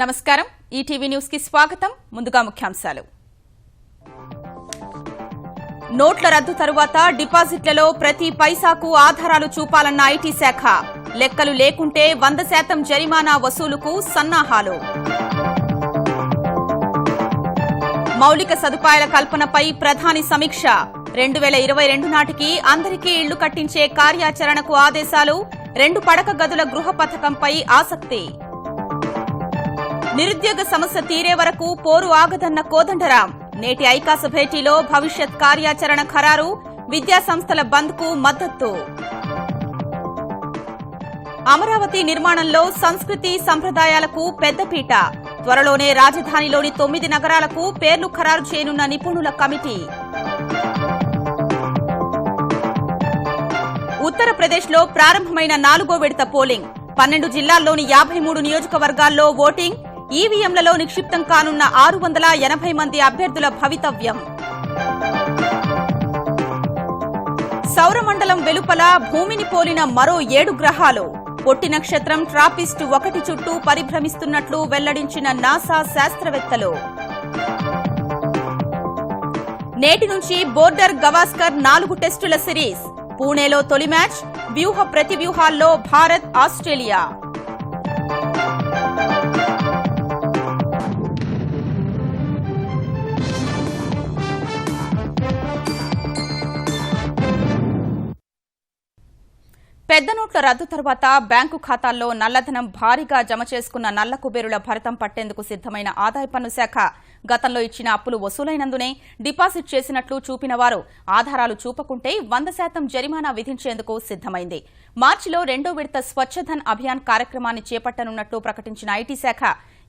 నమస్కారం ETV news కి స్వాగతం ముందుగా ముఖ్యాంశాలు నోట్ల రద్దు తరువాత డిపాజిట్లలో ప్రతి పైసాకు ఆధారాలు చూపాలన్న ఐటీ శాఖ లెక్కలు లేకుంటే 100% జరిమానా వసూలుకు సన్నాహాలు మౌలిక సదుపాయాల కల్పనపై ప్రధాని సమీక్ష 2022 నాటికి అందరికీ ఇళ్లు కట్టించే కార్యాచరణకు ఆదేశాలు 2 పడక గదుల గృహ పథకంపై ఆసక్తి నిరుద్యోగ సమస్య తీరే వరకు పోరు ఆగదన్న కోదండరాం నేటి ఐకాస భేటీలో భవిష్యత్ కార్యాచరణ ఖరారు విద్యాసంస్థల బంద్కు మద్దతు అమరావతి నిర్మాణంలో సంస్కృతి సంప్రదాయాలకు పెద్దపీట త్వరలోనే రాజధానిలోని 9 నగరాలకు పేర్లు ఖరారు చేయనున్న నిపుణుల కమిటీ ఉత్తరప్రదేశ్లో ప్రారంభమైన 4వ విడత పోలింగ్ 12 జిల్లాల్లోని 53 నియోజకవర్గాల్లో ఓటింగ్ ఈవీఎంలలో నిక్షిప్తం కానున్న 680 మంది అభ్యర్థుల భవితవ్యం సౌరమండలం వెలుపల భూమిని పోలిన మరో 7 గ్రహాలు పొట్టి నక్షత్రం ట్రాపిస్ట్ 1 చుట్టూ పరిభ్రమిస్తున్నట్లు వెల్లడించిన నాసా శాస్త్రవేత్తలు నేటి నుంచి బోర్డర్ గవాస్కర్ 4 టెస్టుల సిరీస్ పూణేలో తొలి మ్యాచ్ వ్యూహ ప్రతివ్యూహాల్లో భారత్ ఆస్ట్రేలియా పెద్ద నోట్ల రద్దు తర్వాత బ్యాంకు ఖాతాల్లో నల్లధనం భారీగా జమ చేసుకున్న నల్ల కుబేరుల భరతం పట్టేందుకు సిద్దమైన ఆదాయ పన్ను శాఖ గతంలో ఇచ్చిన అప్పులు వసూలైనందునే డిపాజిట్ చేసినట్లు చూపిన వారు ఆధారాలు చూపకుంటే 100% జరిమానా విధించేందుకు సిద్దమైంది మార్చిలో 2వ విడత స్వచ్ఛధన్ అభియాన్ కార్యక్రమాన్ని చేపట్టనున్నట్లు ప్రకటించిన ఐటీ శాఖ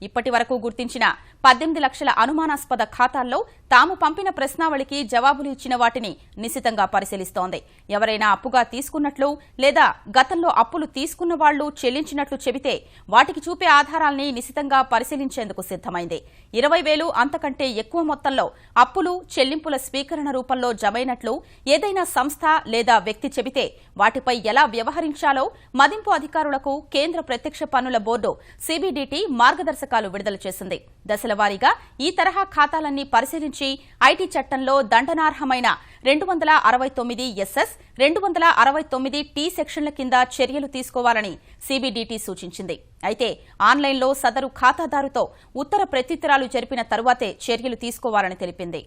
ఇప్పటి వరకు గుర్తించిన 18 లక్షల అనుమానాస్పద ఖాతాల్లో తాము పంపిన ప్రశ్నావళికి జవాబులు ఇచ్చిన వాటిని నిశితంగా పరిశీలిస్తోంది ఎవరైనా అప్పుగా తీసుకున్నట్లు లేదా గతంలో అప్పులు తీసుకున్న వాళ్లు చెల్లించినట్లు చెబితే వాటికి చూపే ఆధారాల్ని నిశితంగా పరిశీలించేందుకు సిద్దమైంది 20,000 అంతకంటే ఎక్కువ మొత్తంలో అప్పులు చెల్లింపుల స్వీకరణ రూపంలో జమైనట్లు ఏదైనా సంస్థ లేదా వ్యక్తి చెబితే వాటిపై ఎలా వ్యవహరించాలో మదింపు అధికారులకు కేంద్ర ప్రత్యక్ష పన్నుల బోర్డు సిబిడిటి మార్గదర్శకాలు విడుదల చేసింది దశలవారీగా ఈ తరహా ఖాతాలన్నీ పరిశీలించి ఐటీ చట్టంలో దండనార్హమైన 269 ఎస్ఎస్ 269 టీ సెక్షన్ల కింద చర్యలు తీసుకోవాలని సిబిడిటి సూచించింది అయితే ఆన్లైన్లో సదరు ఖాతాదారుతో ఉత్తర ప్రత్యుత్తరాలు జరిపిన తరువాతే చర్యలు తీసుకోవాలని తెలిపింది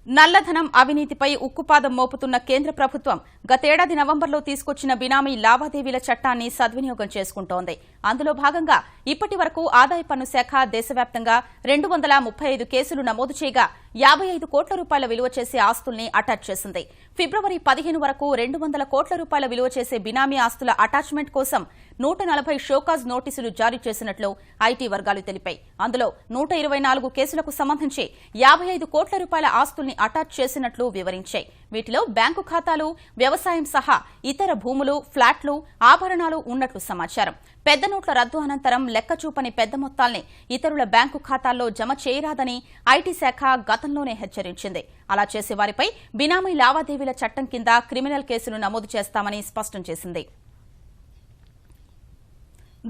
నల్లధనం అవినీతిపై ఉక్కుపాదం మోపుతున్న కేంద్ర ప్రభుత్వం గతేడాది నవంబర్లో తీసుకొచ్చిన బినామీ లావాదేవీల చట్టాన్ని సద్వినియోగం చేసుకుంటోంది అందులో భాగంగా ఇప్పటి వరకు ఆదాయ పన్ను శాఖ దేశవ్యాప్తంగా 235 కేసులు నమోదు చేయగా 55 కోట్ల రూపాయల విలువ చేసే ఆస్తుల్ని అటాచ్ చేసింది ఫిబ్రవరి 15 వరకు 200 కోట్ల రూపాయల విలువ చేసే బినామీ ఆస్తుల అటాచ్మెంట్ కోసం 140 షోకాజ్ నోటీసులు జారీ చేసినట్లు ఐటీ వర్గాలు తెలిపాయి అందులో 124 కేసులకు సంబంధించి 55 కోట్ల రూపాయల ఆస్తుల్ని అటాచ్ చేసినట్లు వివరించాయి వీటిలో బ్యాంకు ఖాతాలు వ్యవసాయం సహా ఇతర భూములు ఫ్లాట్లు ఆభరణాలు ఉన్నట్లు సమాచారం పెద్ద నోట్ల రద్దు అనంతరం లెక్కచూపని పెద్ద మొత్తాల్ని ఇతరుల బ్యాంకు ఖాతాల్లో జమ చేయరాదని ఐటీ శాఖ గతంలోనే హెచ్చరించింది అలా చేసే వారిపై బినామీ లావాదేవీల చట్టం కింద క్రిమినల్ కేసులు నమోదు చేస్తామని స్పష్టం చేసింది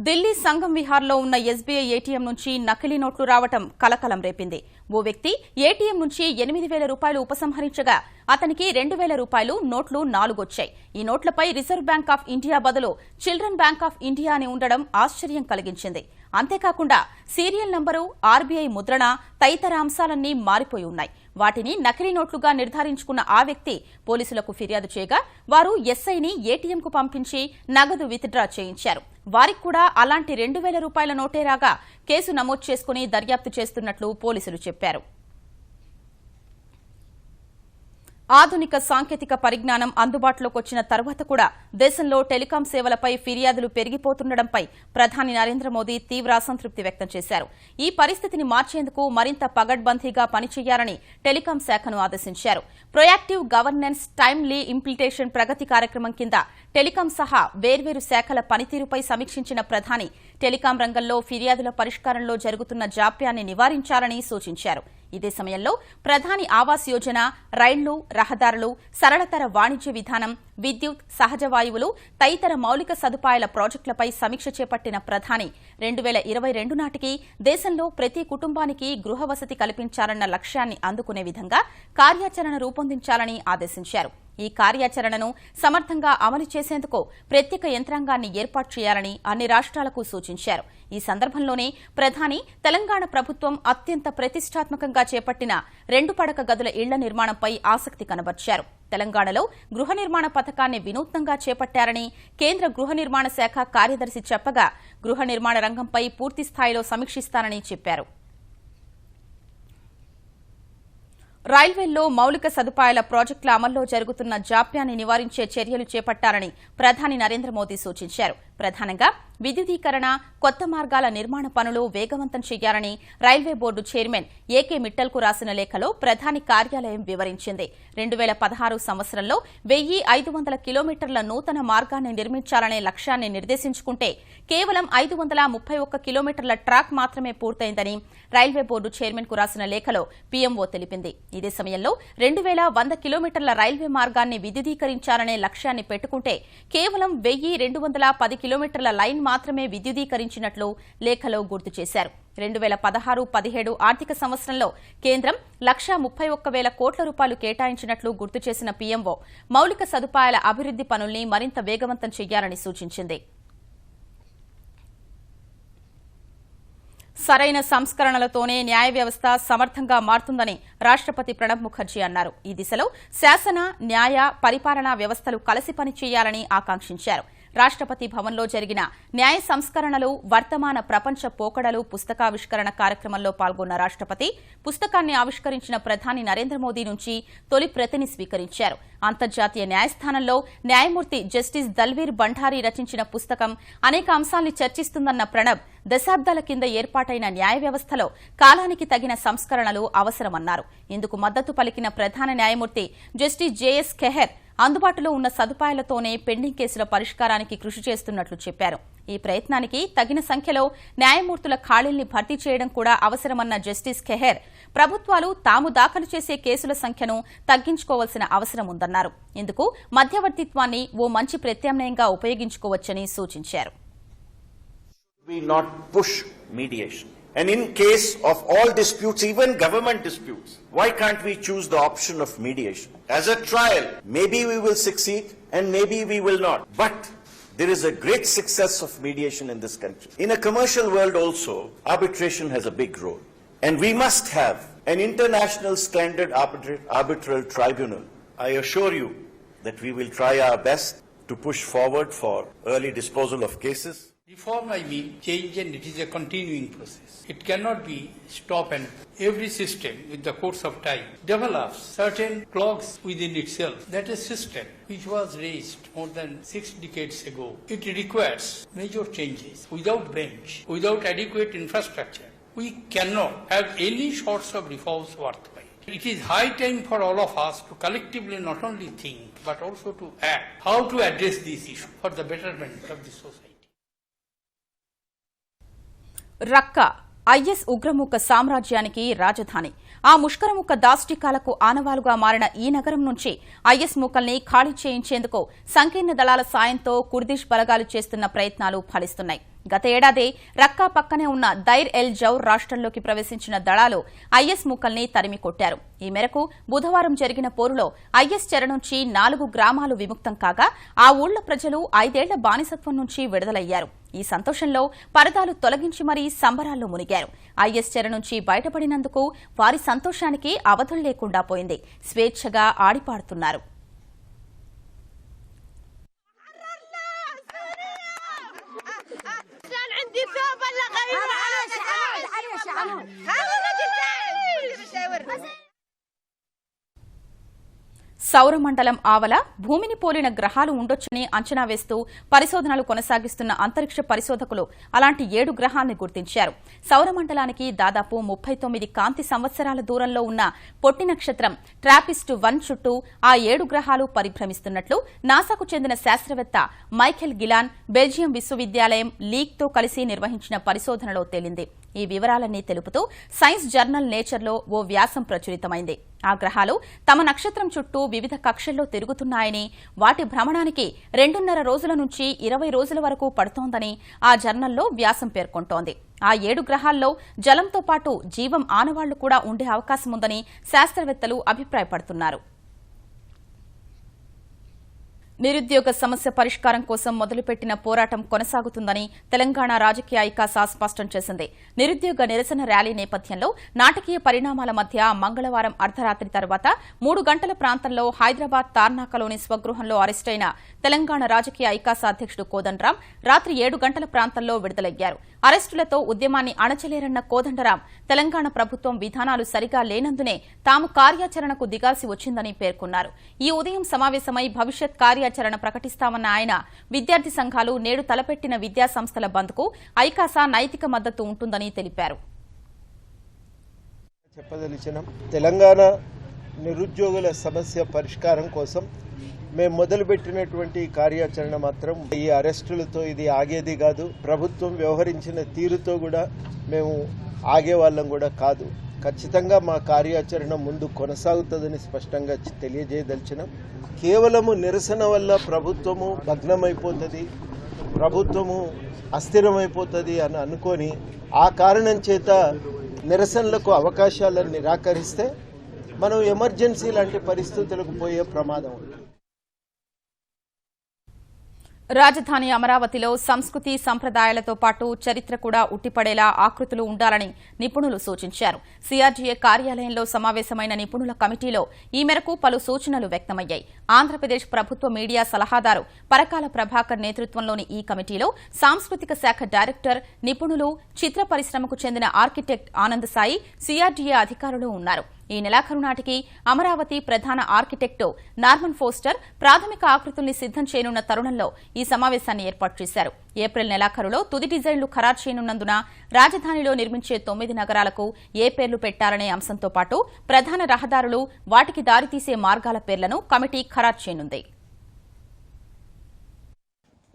ఢిల్లీ సంగం విహార్లో ఉన్న ఎస్బీఐ ఏటీఎం నుంచి నకిలీ నోట్లు రావడం కలకలం రేపింది ఓ వ్యక్తి ఏటీఎం నుంచి 8,000 రూపాయలు ఉపసంహరించగా అతనికి 2,000 రూపాయలు నోట్లు 4 వచ్చాయి ఈ నోట్లపై రిజర్వ్ బ్యాంక్ ఆఫ్ ఇండియా బదులు చిల్డ్రన్ బ్యాంక్ ఆఫ్ ఇండియా అని ఉండడం ఆశ్చర్యం కలిగించింది అంతేకాకుండా సీరియల్ నంబరు ఆర్బీఐ ముద్రణ తదితర అంశాలన్నీ మారిపోయి ఉన్నాయి వాటిని నకిలీ నోట్లుగా నిర్ధారించుకున్న ఆ వ్యక్తి పోలీసులకు ఫిర్యాదు చేయగా వారు ఎస్ఐని ఏటీఎంకు పంపించి నగదు విత్డ్రా చేయించారు వారికి కూడా అలాంటి 2,000 రూపాయల నోటే రాగా కేసు నమోదు చేసుకుని దర్యాప్తు చేస్తున్నట్లు పోలీసులు చెప్పారు ఆధునిక సాంకేతిక పరిజ్ఞానం అందుబాటులోకి వచ్చిన తర్వాత కూడా దేశంలో టెలికాం సేవలపై ఫిర్యాదులు పెరిగిపోతుండటంపై ప్రధాని నరేంద్ర మోదీ తీవ్ర అసంతృప్తి వ్యక్తం చేశారు ఈ పరిస్థితిని మార్చేందుకు మరింత పగడ్బందీగా పనిచేయాలని టెలికాం శాఖను ఆదేశించారు ప్రొయాక్టివ్ గవర్నెన్స్ టైమ్లీ ఇంప్లిమెంటేషన్ ప్రగతి కార్యక్రమం కింద టెలికాం సహా వేర్వేరు శాఖల పనితీరుపై సమీక్షించిన ప్రధాని టెలికాం రంగంలో ఫిర్యాదుల పరిష్కారంలో జరుగుతున్న జాప్యాన్ని నివారించాలని సూచించారు. ఇదే సమయంలో ప్రధాని ఆవాస్ యోజన, రైళ్లు, రహదారులు, సరళతర వాణిజ్య విధానం, విద్యుత్, సహజ వాయువులు తదితర మౌలిక సదుపాయాల ప్రాజెక్టులపై సమీక్ష చేపట్టిన ప్రధాని 2022 నాటికి దేశంలో ప్రతి కుటుంబానికి గృహ వసతి కల్పించాలన్న లక్ష్యాన్ని అందుకునే విధంగా కార్యాచరణ రూపొందించాలని ఆదేశించారు. ఈ కార్యాచరణను సమర్థంగా అమలు చేసేందుకు ప్రత్యేక యంత్రాంగాన్ని ఏర్పాటు చేయాలని అన్ని రాష్ట్రాలకు సూచించారు. ఈ సందర్భంలోనే ప్రధాని తెలంగాణ ప్రభుత్వం అత్యంత ప్రతిష్టాత్మకంగా చేపట్టిన 2 పడక గదుల ఇళ్ల నిర్మాణంపై ఆసక్తి కనబర్చారు. తెలంగాణలో గృహ నిర్మాణ పథకాన్ని వినూత్నంగా చేపట్టారని కేంద్ర గృహ నిర్మాణ శాఖ కార్యదర్శి చెప్పగా గృహ నిర్మాణ రంగంపై పూర్తి స్థాయిలో సమీక్షిస్తానని చెప్పారు. రైల్వేల్లో మౌలిక సదుపాయాల ప్రాజెక్టుల అమల్లో జరుగుతున్న జాప్యాన్ని నివారించే చర్యలు చేపట్టాలని ప్రధాని నరేంద్ర మోదీ సూచించారు. ప్రధానంగా విద్యుదీకరణ, కొత్త మార్గాల నిర్మాణ పనులు వేగవంతం చేయాలని రైల్వే బోర్డు చైర్మన్ ఏకే మిట్టల్కు రాసిన లేఖలో ప్రధాని కార్యాలయం వివరించింది. 2016 సంవత్సరంలో 1500 కిలోమీటర్ల నూతన మార్గాన్ని నిర్మించాలనే లక్ష్యాన్ని నిర్దేశించుకుంటే కేవలం 531 కిలోమీటర్ల ట్రాక్ మాత్రమే పూర్తయిందని రైల్వే బోర్డు చైర్మన్ కు రాసిన లేఖలో పీఎంఓ తెలిపింది. ఇదే సమయంలో 2100 కిలోమీటర్ల రైల్వే మార్గాన్ని విద్యుదీకరించాలనే లక్ష్యాన్ని పెట్టుకుంటే కేవలం 1210 కిలోమీటర్ల లైన్ మాత్రమే విద్యుదీకరించినట్లు లేఖలో గుర్తు చేశారు. 2016-17 ఆర్థిక సంవత్సరంలో కేంద్రం 131,000 కోట్ల రూపాయలు కేటాయించినట్లు గుర్తు చేసిన పీఎంఓ మౌలిక సదుపాయాల అభివృద్ది పనుల్ని మరింత వేగవంతం చేయాలని సూచించింది. సరైన సంస్కరణలతోనే న్యాయ వ్యవస్థ సమర్థంగా మారుతుందని రాష్ట్రపతి ప్రణబ్ ముఖర్జీ అన్నారు. ఈ దిశలో శాసన, న్యాయ, పరిపాలనా వ్యవస్థలు కలిసి పనిచేయాలని ఆకాంక్షించారు. రాష్ట్రపతి భవన్లో జరిగిన న్యాయ సంస్కరణలు, వర్తమాన ప్రపంచ పోకడలు పుస్తకావిష్కరణ కార్యక్రమంలో పాల్గొన్న రాష్ట్రపతి పుస్తకాన్ని ఆవిష్కరించిన ప్రధాని నరేంద్ర మోదీ నుంచి తొలి ప్రతిని స్వీకరించారు. అంతర్జాతీయ న్యాయస్థానంలో న్యాయమూర్తి జస్టిస్ దల్వీర్ బండారీ రచించిన పుస్తకం అనేక అంశాల్ని చర్చిస్తుందన్న ప్రణబ్ దశాబ్దాల కింద ఏర్పాటైన న్యాయ వ్యవస్థలో కాలానికి తగిన సంస్కరణలు అవసరమన్నారు. ఇందుకు మద్దతు పలికిన ప్రధాన న్యాయమూర్తి జస్టిస్ జేఎస్ ఖెహర్ అందుబాటులో ఉన్న సదుపాయాలతోనే పెండింగ్ కేసుల పరిష్కారానికి కృషి చేస్తున్నట్లు చెప్పారు. ఈ ప్రయత్నానికి తగిన సంఖ్యలో న్యాయమూర్తుల ఖాళీల్ని భర్తీ చేయడం కూడా అవసరమన్న జస్టిస్ ఖెహర్ ప్రభుత్వాలు తాము దాఖలు చేసే కేసుల సంఖ్యను తగ్గించుకోవాల్సిన అవసరం ఉందన్నారు. ఇందుకు మధ్యవర్తిత్వాన్ని ఓ మంచి ప్రత్యామ్నాయంగా ఉపయోగించుకోవచ్చని సూచించారు. And in case of all disputes, even government disputes, why can't we choose the option of mediation? As a trial, maybe we will succeed and maybe we will not. But there is a great success of mediation in this country. In a commercial world also, arbitration has a big role. And we must have an international standard arbitral tribunal. I assure you that we will try our best to push forward for early disposal of cases. Reform, I mean, change, and it is a continuing process. It cannot be stopped, and every system with the course of time develops certain clocks within itself. That is system which was raised more than 6 decades ago. It requires major changes. Without bench, without adequate infrastructure, we cannot have any sorts of reforms worthwhile. It is high time for all of us to collectively not only think but also to act how to address these issues for the betterment of the society. Raqqa IS ఉగ్రముఖ సామ్రాజ్యానికి రాజధాని. ఆ ముష్కరముఖ దాష్టికాలకు ఆనవాలుగా మారిన ఈ నగరం నుంచి is మూకల్ని ఖాళీ చేయించేందుకు సంకీర్ణ దళాల సాయంతో కుర్దిష్ బలగాలు చేస్తున్న ప్రయత్నాలు ఫలిస్తున్నాయి. గత ఏడాది రక్కా పక్కనే ఉన్న దైర్ ఎల్ జౌర్ రాష్ట్రంలోకి ప్రవేశించిన దళాలు ఐఎస్ మూకల్ని తరిమి కొట్టారు. ఈ మేరకు బుధవారం జరిగిన పోరులో ఐఎస్ చెర నుంచి 4 గ్రామాలు విముక్తం కాగా ఆ ఊళ్ల ప్రజలు 5 ఏళ్ల బానిసత్వం నుంచి విడుదలయ్యారు. ఈ సంతోషంలో పరదాలు తొలగించి మరీ సంబరాల్లో మునిగారు. ఐఎస్ చెర నుంచి బయటపడినందుకు వారి సంతోషానికి అవధులు లేకుండా పోయింది. స్వేచ్ఛగా ఆడిపాడుతున్నారు. సౌరమండలం ఆవల భూమిని పోలిన గ్రహాలు ఉండొచ్చని అంచనా వేస్తూ పరిశోధనలు కొనసాగిస్తున్న అంతరిక్ష పరిశోధకులు అలాంటి 7 గ్రహాల్ని గుర్తించారు. సౌరమండలానికి దాదాపు 39 కాంతి సంవత్సరాల దూరంలో ఉన్న పొట్టి నక్షత్రం ట్రాపిస్ట్-1 చుట్టూ ఆ 7 గ్రహాలు పరిభ్రమిస్తున్నట్లు నాసాకు చెందిన శాస్త్రవేత్త మైఖేల్ గిలాన్ బెల్జియం విశ్వవిద్యాలయం లీగ్తో కలిసి నిర్వహించిన పరిశోధనలో తేలింది. ఈ వివరాలన్నీ తెలుపుతూ సైన్స్ జర్నల్ నేచర్లో ఓ వ్యాసం ప్రచురితమైంది. ఆ గ్రహాలు తమ నక్షత్రం చుట్టూ వివిధ కక్షల్లో తిరుగుతున్నాయని, వాటి భ్రమణానికి 2.5 రోజుల నుంచి 20 రోజుల వరకు పడుతోందని ఆ జర్నల్లో వ్యాసం పేర్కొంటోంది. ఆ 7 గ్రహాల్లో జలంతో పాటు జీవం ఆనవాళ్లు కూడా ఉండే అవకాశముందని శాస్త్రవేత్తలు అభిప్రాయపడుతున్నారు. నిరుద్యోగ సమస్య పరిష్కారం కోసం మొదలుపెట్టిన పోరాటం కొనసాగుతుందని తెలంగాణ రాజకీయ ఐకాస స్పష్టం చేసింది. నిరుద్యోగ నిరసన ర్యాలీ నేపథ్యంలో నాటకీయ పరిణామాల మధ్య మంగళవారం అర్ధరాత్రి తర్వాత 3 గంటల ప్రాంతంలో హైదరాబాద్ తార్నాకలోని స్వగృహంలో అరెస్టైన తెలంగాణ రాజకీయ ఐకాస అధ్యక్షుడు కోదండరాం రాత్రి 7 గంటల ప్రాంతంలో విడుదలయ్యారు. అరెస్టులతో ఉద్యమాన్ని అణచలేరన్న కోదండరాం తెలంగాణ ప్రభుత్వం విధానాలు సరిగా లేనందునే తాము కార్యాచరణకు దిగాల్సి వచ్చిందని పేర్కొన్నారు. ఈ ఉదయం సమావేశమై భవిష్యత్ కార్యాచరణ ప్రకటిస్తామన్న ఆయన విద్యార్థి సంఘాలు నేడు తలపెట్టిన విద్యా సంస్థల బంద్కు ఐకాస నైతిక మద్దతు ఉంటుందని తెలిపారు. తెలంగాణ నిరుద్యోగుల సమస్య పరిష్కారం కోసం మేము మొదలుపెట్టినటువంటి కార్యాచరణ మాత్రం ఈ అరెస్టులతో ఇది ఆగేది కాదు. ప్రభుత్వం వ్యవహరించిన తీరుతో కూడా మేము ఆగే వాళ్ళం కూడా కాదు. ఖచ్చితంగా మా కార్యాచరణ ముందు కొనసాగుతుందని స్పష్టంగా తెలియజేయదలిచినాం. కేవలము నిరసన వల్ల ప్రభుత్వము భగ్నమైపోతుంది, ప్రభుత్వము అస్థిరమైపోతుంది అని అనుకొని ఆ కారణం చేత నిరసనలకు అవకాశాలను నిరాకరిస్తే మనం ఎమర్జెన్సీ లాంటి పరిస్థితులకు పోయే ప్రమాదం ఉంది. రాజధాని అమరావతిలో సంస్కృతి సంప్రదాయాలతో పాటు చరిత్ర కూడా ఉట్టిపడేలా ఆకృతులు ఉండాలని నిపుణులు సూచించారు. సిఆర్డీఏ కార్యాలయంలో సమావేశమైన నిపుణుల కమిటీలో ఈ మేరకు పలు సూచనలు వ్యక్తమయ్యాయి. ఆంధ్రప్రదేశ్ ప్రభుత్వ మీడియా సలహాదారు పరకాల ప్రభాకర్ నేతృత్వంలోని ఈ కమిటీలో సాంస్కృతిక శాఖ డైరెక్టర్, నిపుణులు, చిత్ర పరిశ్రమకు చెందిన ఆర్కిటెక్ట్ ఆనంద్ సాయి, సిఆర్డీఏ అధికారులు ఉన్నారు. ఈ నెలాఖరు నాటికి అమరావతి ప్రధాన ఆర్కిటెక్టు నార్మన్ ఫోస్టర్ ప్రాథమిక ఆకృతుల్ని సిద్దం చేయనున్న తరుణంలో ఈ సమావేశాన్ని ఏర్పాటు చేశారు. ఏప్రిల్ నెలాఖరులో తుది డిజైన్లు ఖరారు చేయనున్నందున రాజధానిలో నిర్మించే 9 నగరాలకు ఏ పేర్లు పెట్టాలనే అంశంతో పాటు ప్రధాన రహదారులు, వాటికి దారితీసే మార్గాల పేర్లను కమిటీ ఖరారు చేయనుంది.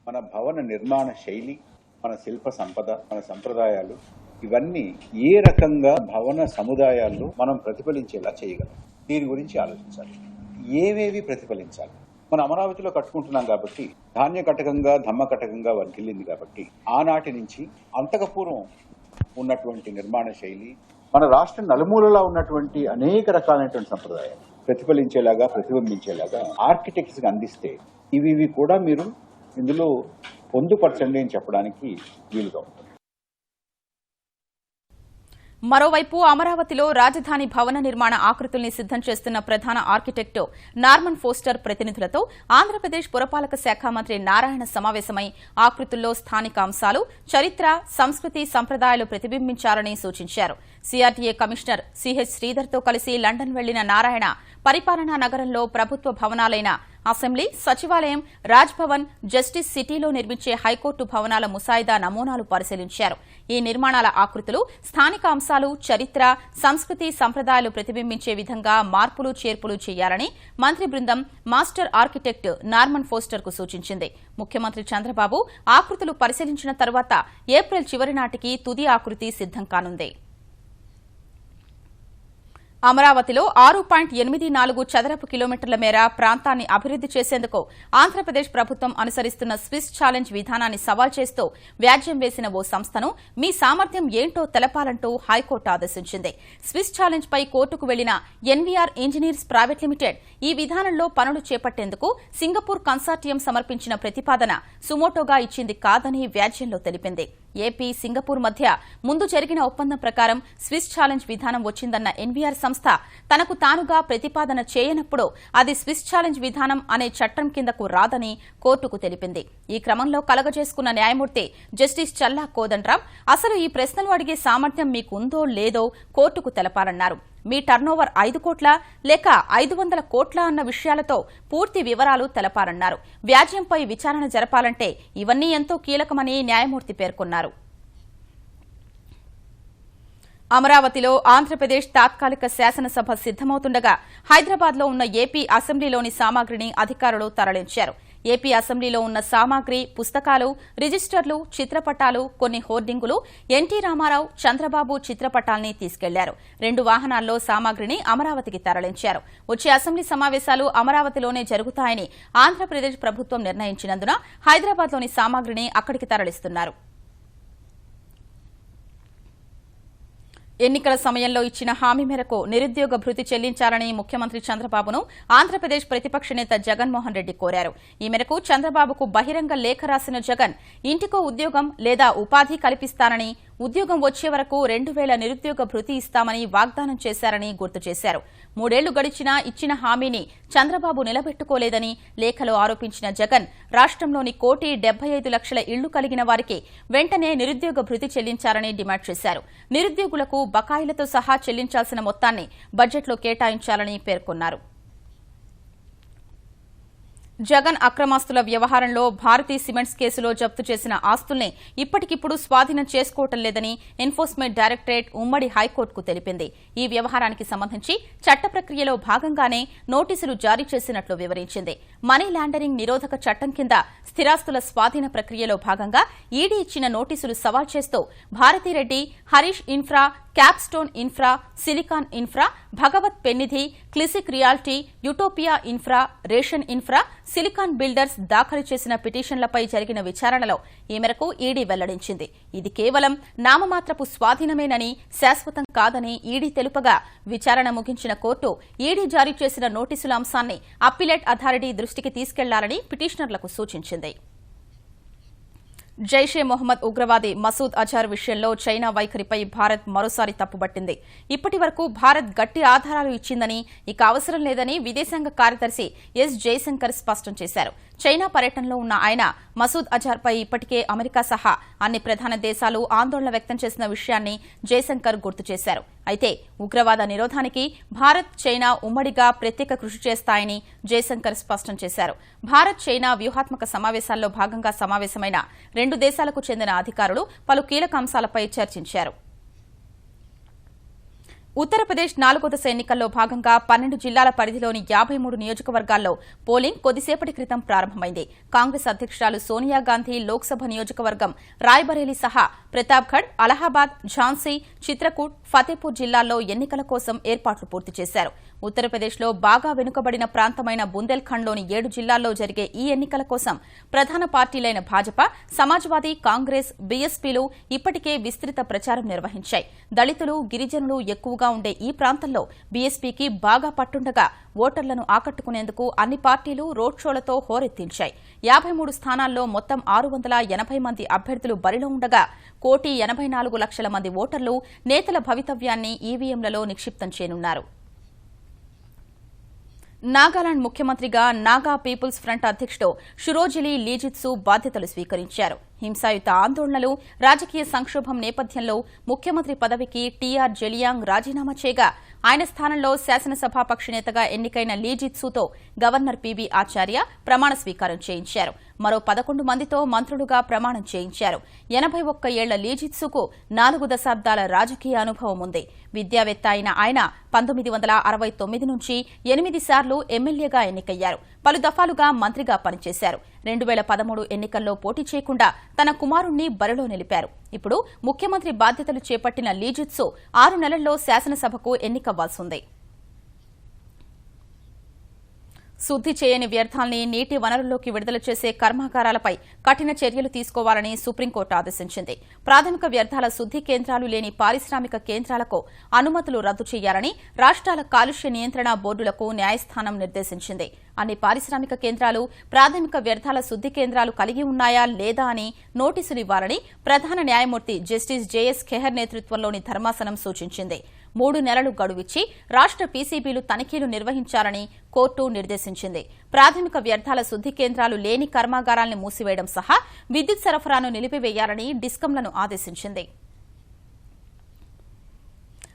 మన భవన నిర్మాణ శైలి, మన శిల్ప సంపద, మన సంప్రదాయాలు ఇవన్నీ ఏ రకంగా భవన సముదాయాల్లో మనం ప్రతిఫలించేలా చేయగలం, దీని గురించి ఆలోచించాలి. ఏవేవి ప్రతిఫలించాలి? మనం అమరావతిలో కట్టుకుంటున్నాం కాబట్టి ధాన్య కటకంగా, ధమ్మ కటకంగా వర్ధిల్లింది కాబట్టి ఆనాటి నుంచి అంతకపూర్వం ఉన్నటువంటి నిర్మాణ శైలి, మన రాష్ట్ర నలుమూలలా ఉన్నటువంటి అనేక రకాలైనటువంటి సంప్రదాయాలు ప్రతిఫలించేలాగా, ప్రతిబింబించేలాగా ఆర్కిటెక్ట్స్కి అందిస్తే ఇవి కూడా మీరు ఇందులో పొందుపరచండి అని చెప్పడానికి వీలుగా ఉంటుంది. మరోవైపు అమరావతిలో రాజధాని భవన నిర్మాణ ఆకృతుల్ని సిద్దం చేస్తున్న ప్రధాన ఆర్కిటెక్టు నార్మన్ ఫోస్టర్ ప్రతినిధులతో ఆంధ్రప్రదేశ్ పురపాలక శాఖ మంత్రి నారాయణ సమావేశమై ఆకృతుల్లో స్థానిక అంశాలు, చరిత్ర, సంస్కృతి, సంప్రదాయాలు ప్రతిబింబించాలని సూచించారు. సిఆర్డీఏ కమిషనర్ సిహెచ్ శ్రీధర్తో కలిసి లండన్ వెళ్లిన నారాయణ పరిపాలనా నగరంలో ప్రభుత్వ భవనాలైన అసెంబ్లీ, సచివాలయం, రాజ్ భవన్, జస్టిస్ సిటీలో నిర్మించే హైకోర్టు భవనాల ముసాయిదా నమూనాలు పరిశీలించారు. ఈ నిర్మాణాల ఆకృతులు స్థానిక అంశాలు, చరిత్ర, సంస్కృతి, సంప్రదాయాలు ప్రతిబింబించే విధంగా మార్పులు, చేర్పులు చేయాలని మంత్రి బృందం మాస్టర్ ఆర్కిటెక్ట్ నార్మన్ ఫోస్టర్ కు సూచించింది. ముఖ్యమంత్రి చంద్రబాబు ఆకృతులు పరిశీలించిన తర్వాత ఏప్రిల్ చివరి నాటికి తుది ఆకృతి సిద్దం కానుంది. అమరావతిలో 6.84 చదరపు కిలోమీటర్ల మేర ప్రాంతాన్ని అభివృద్ది చేసేందుకు ఆంధ్రప్రదేశ్ ప్రభుత్వం అనుసరిస్తున్న స్విస్ ఛాలెంజ్ విధానాన్ని సవాల్ చేస్తూ వ్యాజ్యం వేసిన ఓ సంస్థను మీ సామర్థ్యం ఏంటో తెలపాలంటూ హైకోర్టు ఆదేశించింది. స్విస్ ఛాలెంజ్ పై కోర్టుకు వెళ్లిన ఎన్వీఆర్ ఇంజనీర్స్ ప్రైవేట్ లిమిటెడ్ ఈ విధానంలో పనులు చేపట్టేందుకు సింగపూర్ కన్సార్టియం సమర్పించిన ప్రతిపాదన సుమోటోగా ఇచ్చింది కాదని వ్యాజ్యంలో తెలిపింది. ఏపీ, సింగపూర్ మధ్య ముందు జరిగిన ఒప్పందం ప్రకారం స్విస్ ఛాలెంజ్ విధానం వచ్చిందన్న ఎన్వీఆర్ సంస్థ తనకు తానుగా ప్రతిపాదన చేయనప్పుడు అది స్విస్ ఛాలెంజ్ విధానం అనే చట్టం కిందకు రాదని కోర్టుకు తెలిపింది. ఈ క్రమంలో కలగజేసుకున్న న్యాయమూర్తి జస్టిస్ చల్లా కోదండరాం అసలు ఈ ప్రశ్నలు అడిగే సామర్థ్యం మీకుందో లేదో కోర్టుకు తెలపాలన్నారు. మీ టర్నోవర్ 5 కోట్ల లేక 500 కోట్ల అన్న విషయాలతో పూర్తి వివరాలు తెలపాలన్నారు. వ్యాజ్యంపై విచారణ జరపాలంటే ఇవన్నీ ఎంతో కీలకమని న్యాయమూర్తి పేర్కొన్నారు. అమరావతిలో ఆంధ్రప్రదేశ్ తాత్కాలిక శాసనసభ సిద్దమవుతుండగా హైదరాబాద్లో ఉన్న ఏపీ అసెంబ్లీలోని సామాగ్రిని అధికారులు తరలించారు. ఏపీ అసెంబ్లీలో ఉన్న సామాగ్రి, పుస్తకాలు, రిజిస్టర్లు, చిత్రపటాలు, కొన్ని హోర్డింగులు, ఎన్టీ రామారావు, చంద్రబాబు చిత్రపటాల్ని తీసుకెళ్లారు. 2 వాహనాల్లో సామాగ్రిని అమరావతికి తరలించారు. వచ్చే అసెంబ్లీ సమావేశాలు అమరావతిలోనే జరుగుతాయని ఆంధ్రప్రదేశ్ ప్రభుత్వం నిర్ణయించినందున హైదరాబాద్లోని సామాగ్రిని అక్కడికి తరలిస్తున్నారు. ఎన్నికల సమయంలో ఇచ్చిన హామీ మేరకు నిరుద్యోగ భృతి చెల్లించాలని ముఖ్యమంత్రి చంద్రబాబును ఆంధ్రప్రదేశ్ ప్రతిపక్ష నేత జగన్మోహన్ రెడ్డి కోరారు. ఈ మేరకు చంద్రబాబుకు బహిరంగ లేఖ రాసిన జగన్ ఇంటికో ఉద్యోగం లేదా ఉపాధి కల్పిస్తానని, ఉద్యోగం వచ్చే వరకు 2000 నిరుద్యోగ భృతి ఇస్తామని వాగ్దానం చేశారని గుర్తు చేశారు. 3 ఏళ్లు గడిచినా ఇచ్చిన హామీని చంద్రబాబు నిలబెట్టుకోలేదని లేఖలో ఆరోపించిన జగన్ రాష్ట్రంలోని 1,75,00,000 ఇళ్లు కలిగిన వారికి వెంటనే నిరుద్యోగ భృతి చెల్లించాలని డిమాండ్ చేశారు. నిరుద్యోగులకు బకాయిలతో సహా చెల్లించాల్సిన మొత్తాన్ని బడ్జెట్లో కేటాయించాలని పేర్కొన్నారు. జగన్ అక్రమాస్తుల వ్యవహారంలో భారతీ సిమెంట్స్ కేసులో జప్తు చేసిన ఆస్తుల్ని ఇప్పటికిప్పుడు స్వాధీనం చేసుకోవటం లేదని ఎన్ఫోర్స్మెంట్ డైరెక్టరేట్ ఉమ్మడి హైకోర్టుకు తెలిపింది. ఈ వ్యవహారానికి సంబంధించి చట్ట ప్రక్రియలో భాగంగానే నోటీసులు జారీ చేసినట్లు వివరించింది. మనీ లాండరింగ్ నిరోధక చట్టం కింద స్థిరాస్తుల స్వాధీన ప్రక్రియలో భాగంగా ఈడీ ఇచ్చిన నోటీసులు సవాల్ చేస్తూ Bharathi Reddy, Harish infra, Capstone infra, Silicon infra, Bhagavat Pennidhi, క్లిసిక్ realty, Utopia infra, ration infra, Silicon builders దాఖలు చేసిన పిటిషన్లపై జరిగిన విచారణలో ఈ మేరకు ఈడీ వెల్లడించింది. ఇది కేవలం నామమాత్రపు స్వాధీనమేనని, శాశ్వతం కాదని ఈడీ తెలుపగా విచారణ ముగించిన కోర్టు ఈడీ జారీ చేసిన నోటీసుల అంశాన్ని అప్పిలేట్ అథారిటీ దృష్టికి తీసుకెళ్లాలని పిటిషనర్లకు సూచించింది. జైషే మొహమ్మద్ ఉగ్రవాది మసూద్ అజార్ విషయంలో చైనా వైఖరిపై భారత్ మరోసారి తప్పుబట్టింది. ఇప్పటి వరకు భారత్ గట్టి ఆధారాలు ఇచ్చిందని, ఇక అవసరం లేదని విదేశాంగ కార్యదర్శి ఎస్ జయశంకర్ స్పష్టం చేశారు. చైనా పర్యటనలో ఉన్న ఆయన మసూద్ అజార్పై ఇప్పటికే అమెరికా సహా అన్ని ప్రధాన దేశాలు ఆందోళన వ్యక్తం చేసిన విషయాన్ని జయశంకర్ గుర్తు చేశారు. అయితే ఉగ్రవాద నిరోధానికి భారత్, చైనా ఉమ్మడిగా ప్రత్యేక కృషి చేస్తాయని జయశంకర్ స్పష్టం చేశారు. భారత్, చైనా వ్యూహాత్మక సమావేశాల్లో భాగంగా సమావేశమైన 2 దేశాలకు చెందిన అధికారులు పలు కీలక అంశాలపై చర్చించారు. ఉత్తరప్రదేశ్ 4వ దశ ఎన్నికల్లో భాగంగా 12 జిల్లాల పరిధిలోని 53 నియోజకవర్గాల్లో పోలింగ్ కొద్దిసేపటి క్రితం ప్రారంభమైంది. కాంగ్రెస్ అధ్యక్షురాలు సోనియా గాంధీ లోక్సభ నియోజకవర్గం రాయ్బరేలీ సహా ప్రతాప్గఢ్, అలహాబాద్, ఝాన్సీ, చిత్రకూట్, ఫతేపూర్ జిల్లాల్లో ఎన్నికల కోసం ఏర్పాట్లు పూర్తి చేశారు. ఉత్తరప్రదేశ్లో బాగా వెనుకబడిన ప్రాంతమైన బుందేల్ఖండ్లోని 7 జిల్లాల్లో జరిగే ఈ ఎన్నికల కోసం ప్రధాన పార్టీలైన భాజపా, సమాజ్వాదీ, కాంగ్రెస్, బీఎస్పీలు ఇప్పటికే విస్తృత ప్రచారం నిర్వహించాయి. దళితులు, గిరిజనులు ఎక్కువగా ఉండే ఈ ప్రాంతంలో బీఎస్పీకి బాగా పట్టుండగా ఓటర్లను ఆకట్టుకునేందుకు అన్ని పార్టీలు రోడ్ షోలతో హోరెత్తించాయి. 53 స్థానాల్లో మొత్తం 680 మంది అభ్యర్థులు బరిలో ఉండగా 1,84,00,000 మంది ఓటర్లు నేతల భవితవ్యాన్ని ఈవీఎంలలో నిక్షిప్తం చేయనున్నారు. నాగాలాండ్ ముఖ్యమంత్రిగా నాగా పీపుల్స్ ఫ్రంట్ అధ్యక్షుడు షురోజిలి లీజిత్సు బాధ్యతలు స్వీకరించారు. హింసాయుత ఆందోళనలు, రాజకీయ సంక్షోభం నేపథ్యంలో ముఖ్యమంత్రి పదవికి టీఆర్ జెలియాంగ్ రాజీనామా చేయగా ఆయన స్థానంలో శాసనసభాపక్ష నేతగా ఎన్నికైన లీజిత్సుతో గవర్నర్ పీవీ ఆచార్య ప్రమాణ స్వీకారం చేయించారు. మరో 11 మందితో మంత్రులుగా ప్రమాణం చేయించారు. 81 ఏళ్ల లీజిత్సుకు 4 దశాబ్దాల రాజకీయ అనుభవం ఉంది. విద్యావేత్త అయిన ఆయన 1969 నుంచి 8 సార్లు ఎమ్మెల్యేగా ఎన్నికయ్యారు. పలు దఫాలుగా మంత్రిగా పనిచేశారు. 2013 ఎన్నికల్లో పోటీ చేయకుండా తన కుమారుణ్ణి బరిలో నిలిపారు. ఇప్పుడు ముఖ్యమంత్రి బాధ్యతలు చేపట్టిన లీజిత్సు 6 నెలల్లో శాసనసభకు ఎన్నికవ్వాల్సింది. శుద్ది చేయని వ్యర్థాల్ని నీటి వనరుల్లోకి విడుదల చేసే కర్మాగారాలపై కఠిన చర్యలు తీసుకోవాలని సుప్రీంకోర్టు ఆదేశించింది. ప్రాథమిక వ్యర్థాల శుద్ది కేంద్రాలు లేని పారిశ్రామిక కేంద్రాలకు అనుమతులు రద్దు చేయాలని రాష్ట్రాల కాలుష్య నియంత్రణ బోర్డులకు న్యాయస్థానం నిర్దేశించింది. అన్ని పారిశ్రామిక కేంద్రాలు ప్రాథమిక వ్యర్థాల శుద్ది కేంద్రాలు కలిగి ఉన్నాయా లేదా అని నోటీసులు ఇవ్వాలని ప్రధాన న్యాయమూర్తి జస్టిస్ జేఎస్ ఖెహర్ నేతృత్వంలోని ధర్మాసనం సూచించింది. 3 నెలలు గడువిచ్చి రాష్ట్ర పీసీబీలు తనిఖీలు నిర్వహించాలని కోర్టు నిర్దేశించింది. ప్రాథమిక వ్యర్థాల శుద్ది కేంద్రాలు లేని కర్మాగారాల్ని మూసివేయడం సహా విద్యుత్ సరఫరాను నిలిపివేయాలని డిస్కంలను ఆదేశించింది.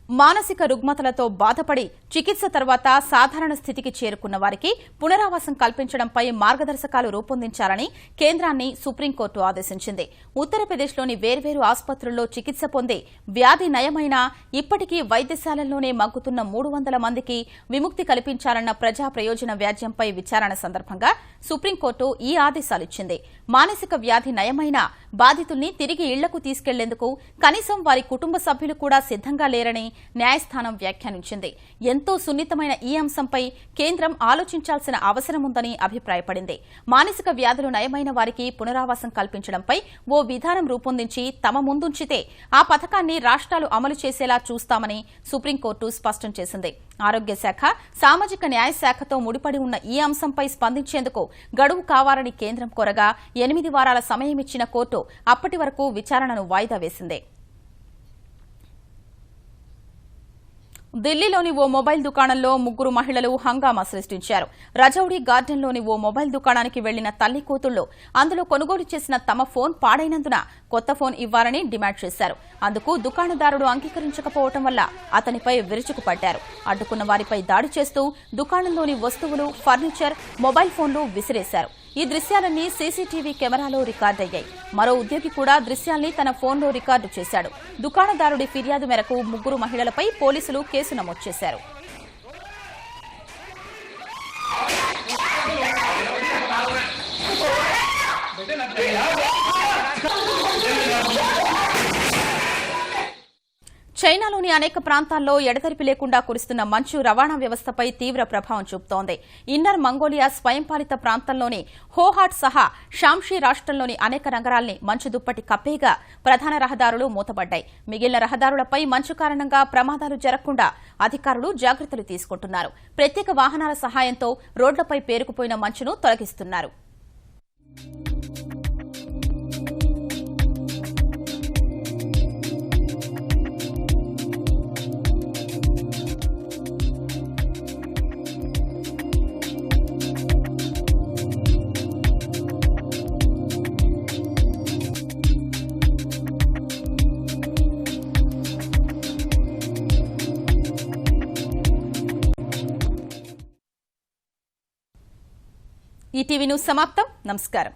మానసిక రుగ్మతలతో బాధపడి చికిత్స తర్వాత సాధారణ స్థితికి చేరుకున్న వారికి పునరావాసం కల్పించడంపై మార్గదర్శకాలు రూపొందించాలని కేంద్రాన్ని సుప్రీంకోర్టు ఆదేశించింది. ఉత్తరప్రదేశ్లోని వేర్వేరు ఆసుపత్రుల్లో చికిత్స పొంది వ్యాధి నయమైనా ఇప్పటికీ వైద్యశాలల్లోనే మగ్గుతున్న 300 మందికి విముక్తి కల్పించాలన్న ప్రజా ప్రయోజన వ్యాజ్యంపై విచారణ సందర్భంగా సుప్రీంకోర్టు ఈ ఆదేశాలిచ్చింది. మానసిక వ్యాధి నయమైనా బాధితుల్ని తిరిగి ఇళ్లకు తీసుకెళ్లేందుకు కనీసం వారి కుటుంబ సభ్యులు కూడా సిద్ధంగా లేరని న్యాయస్థానం వ్యాఖ్యానించింది. ఎంతో సున్నితమైన ఈ అంశంపై కేంద్రం ఆలోచించాల్సిన అవసరముందని అభిప్రాయపడింది. మానసిక వ్యాధులు నయమైన వారికి పునరావాసం కల్పించడంపై ఓ విధానం రూపొందించి తమ ముందుంచితే ఆ పథకాన్ని రాష్ట్రాలు అమలు చేసేలా చూస్తామని సుప్రీంకోర్టు స్పష్టం చేసింది. ఆరోగ్య శాఖ, సామాజిక న్యాయ శాఖతో ముడిపడి ఉన్న ఈ అంశంపై స్పందించేందుకు గడువు కావాలని కేంద్రం కోరగా 8 వారాల సమయమిచ్చిన కోర్టు అప్పటి వరకు విచారణను వాయిదా వేసింది. ఢిల్లీలోని ఓ మొబైల్ దుకాణంలో 3 మహిళలు హంగామా సృష్టించారు. రజౌడి గార్డెన్లోని ఓ మొబైల్ దుకాణానికి వెళ్లిన తల్లి కూతుళ్లు అందులో కొనుగోలు చేసిన తమ ఫోన్ పాడైనందున కొత్త ఫోన్ ఇవ్వాలని డిమాండ్ చేశారు. అందుకు దుకాణదారుడు అంగీకరించకపోవడం వల్ల అతనిపై విరుచుకుపడ్డారు. అడ్డుకున్న వారిపై దాడి చేస్తూ దుకాణంలోని వస్తువులు, ఫర్నిచర్, మొబైల్ ఫోన్లు విసిరేశారు. ఈ దృశ్యాలన్నీ సీసీటీవీ కెమెరాలో రికార్డయ్యాయి. మరో ఉద్యోగి కూడా దృశ్యాల్ని తన ఫోన్లో రికార్డు చేశాడు. దుకాణదారుడి ఫిర్యాదు మేరకు 3 మహిళలపై పోలీసులు కేసు నమోదు చేశారు. చైనాలోని అనేక ప్రాంతాల్లో ఎడతెరిపి లేకుండా కురుస్తున్న మంచు రవాణా వ్యవస్థపై తీవ్ర ప్రభావం చూపుతోంది. ఇన్నర్ మంగోలియా స్వయంపాలిత ప్రాంతంలోని హోహాట్ సహా షాంషీ రాష్ట్రంలోని అనేక నగరాల్ని మంచు దుప్పటి కప్పేగా ప్రధాన రహదారులు మూతపడ్డాయి. మిగిలిన రహదారులపై మంచు కారణంగా ప్రమాదాలు జరగకుండా అధికారులు జాగ్రత్తలు తీసుకుంటున్నారు. ప్రత్యేక వాహనాల సహాయంతో రోడ్లపై పేరుకుపోయిన మంచును తొలగిస్తున్నారు. ఈటీవీ న్యూస్ సమాప్తం. నమస్కారం.